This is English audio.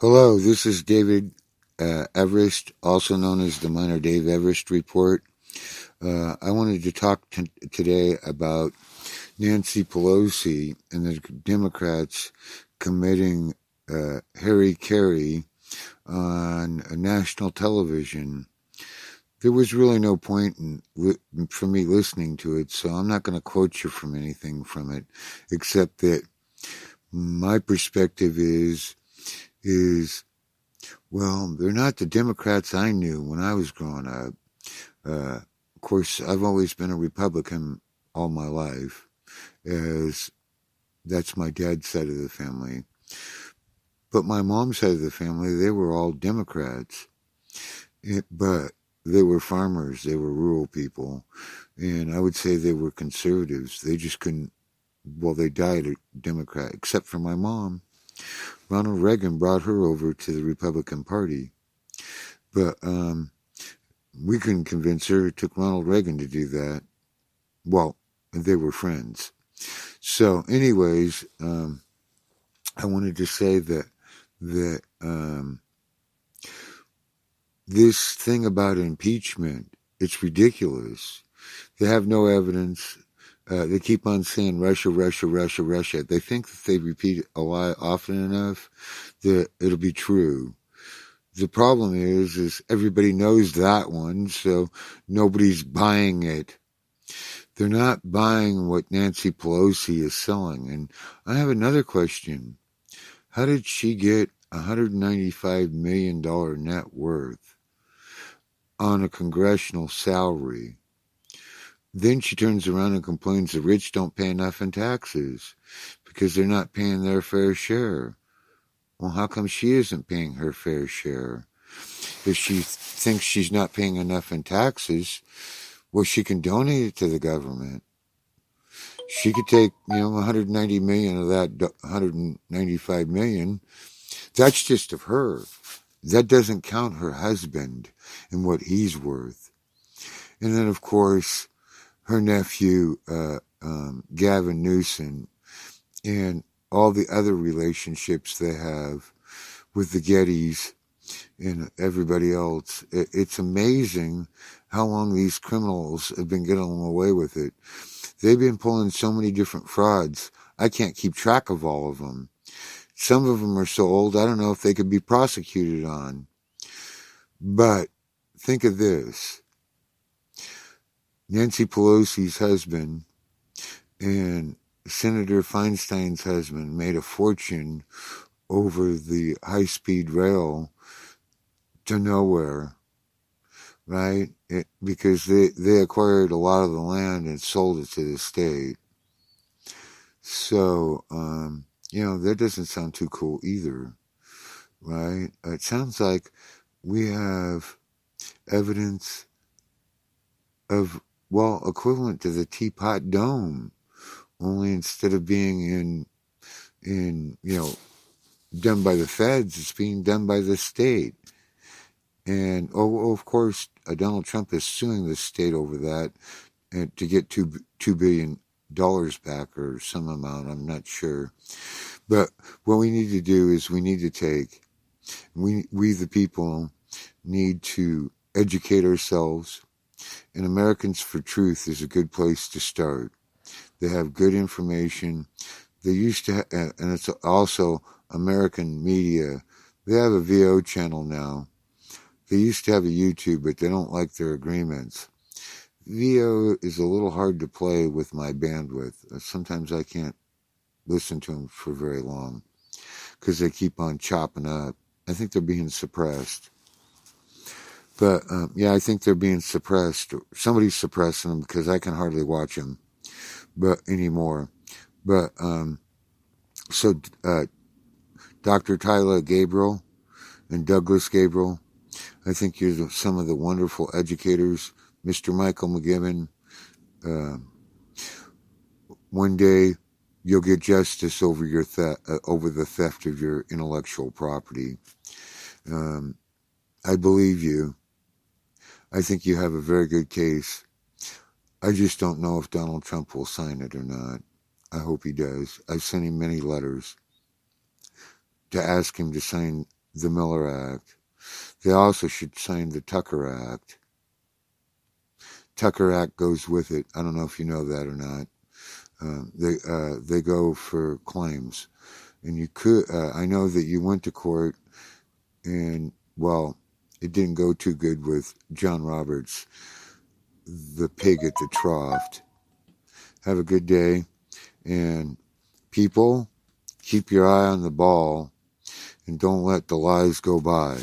Hello, this is David Everist, also known as the Minor Dave Everist Report. I wanted to talk today about Nancy Pelosi and the Democrats committing Harry on national television. There was really no point for me listening to it, so I'm not going to quote you from anything from it, except that my perspective is well, they're not the Democrats I knew when I was growing up. Of course, I've always been a Republican all my life, as that's my dad's side of the family. But my mom's side of the family, they were all Democrats. But they were farmers, they were rural people, and I would say they were conservatives. They just couldn't, well, they died a Democrat, except for my mom. Ronald Reagan brought her over to the Republican Party. But we couldn't convince her. It took Ronald Reagan to do that. Well, they were friends. So anyways, I wanted to say that this thing about impeachment, it's ridiculous. They have no evidence. They keep on saying Russia, Russia, Russia, Russia. They think that if they repeat it a lot often enough, that it'll be true. The problem is everybody knows that one, so nobody's buying it. They're not buying what Nancy Pelosi is selling. And I have another question. How did she get $195 million net worth on a congressional salary? Then she turns around and complains the rich don't pay enough in taxes because they're not paying their fair share. Well, how come she isn't paying her fair share? If she thinks she's not paying enough in taxes, well, she can donate it to the government. She could take, 190 million of that 195 million. That's just of her. That doesn't count her husband and what he's worth. And then, of course, her nephew, Gavin Newsom, and all the other relationships they have with the Gettys and everybody else. It's amazing how long these criminals have been getting away with it. They've been pulling so many different frauds. I can't keep track of all of them. Some of them are so old, I don't know if they could be prosecuted on. But think of this. Nancy Pelosi's husband and Senator Feinstein's husband made a fortune over the high-speed rail to nowhere, right? Because they acquired a lot of the land and sold it to the state. So, that doesn't sound too cool either, right? It sounds like we have evidence of, well, equivalent to the Teapot Dome, only instead of being done by the feds, it's being done by the state. And, of course, Donald Trump is suing the state over that and to get $2 billion back or some amount, I'm not sure. But what we need to do is we the people need to educate ourselves. And Americans for Truth is a good place to start. They have good information. They used to, and it's also American media. They have a VO channel now. They used to have a YouTube, but they don't like their agreements. VO is a little hard to play with my bandwidth. Sometimes I can't listen to them for very long because they keep on chopping up. I think they're being suppressed. But, I think they're being suppressed. Somebody's suppressing them because I can hardly watch them anymore. But, Dr. Tyler Gabriel and Douglas Gabriel, I think you're some of the wonderful educators. Mr. Michael McGibbon, one day you'll get justice over your over the theft of your intellectual property. I believe you. I think you have a very good case. I just don't know if Donald Trump will sign it or not. I hope he does. I've sent him many letters to ask him to sign the Miller Act. They also should sign the Tucker Act. Tucker Act goes with it. I don't know if you know that or not. They go for claims, and you could. I know that you went to court, and well, it didn't go too good with John Roberts, the pig at the trough. Have a good day, and people, keep your eye on the ball, and don't let the lies go by.